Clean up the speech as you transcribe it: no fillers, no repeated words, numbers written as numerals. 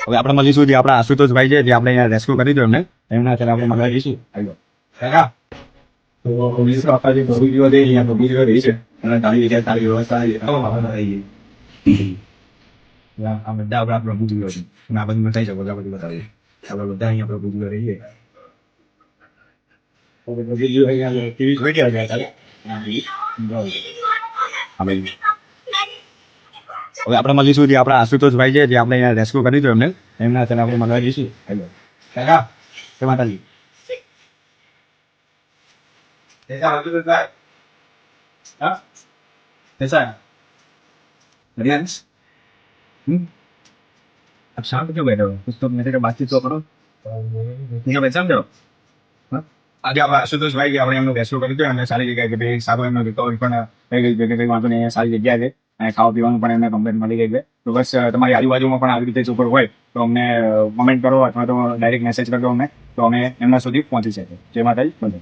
હવે આપણે મળીશું જે આપણા આશુતોષભાઈ છે જે આપણે અહીંયા રેસ્ક્યુ કરી દો એમને એમના અત્યારે આપણે મળવા જઈશું. આવ્યો કાકા તો પોલીસ આપણા જે પ્રભુજીઓ છે અહીંયા પ્રભુજીઓ રહી છે અને તારી જગ્યાએ તારી વ્યવસ્થા આ બધા આપણા પ્રભુજીઓ છે અને આ બધું બતાવી શકો આ બધું બતાવીએ આપણે બધા અહીંયા પ્રભુજીઓ રહીએ. પ્રભુજીઓ અહીંયા ટીવી જોઈ ગયા હતા તારે હવે આપણે મળીશું જે આપણા આશુતોષભાઈ છે જે આપણે અહીંયા રેસ્ક્યુ કરી દો એમને એમના અત્યારે આપણે મળવા જઈશું. હેલો કાકા જય માતાજી. कैसा आशुतोष हाँ कैसा है बढ़िया अब शाम को क्यों बैठे हो कुछ तो मेरे से बातचीत तो करो नहीं पहचान जाओ આજે આપણે આશુતોષભાઈ આપણે એમનો રેસ્ક્યુ કરી દો એમને સારી જગ્યાએ કે ભાઈ સારો એમનો રિકવરી પણ થઈ ગઈ છે કે કંઈ વાંધો નહીં સારી જગ્યા છે અને ખાવા પીવાનું પણ એમને કમ્પ્લેટ મળી ગઈ છે. તો બસ તમારી આજુબાજુમાં પણ આવી રીતે ઉપર હોય તો અમને કમેન્ટ કરો અથવા તો ડાયરેક્ટ મેસેજ કરજો અમને તો અમે એમના સુધી પહોંચી શકીએ. જય માતાજી.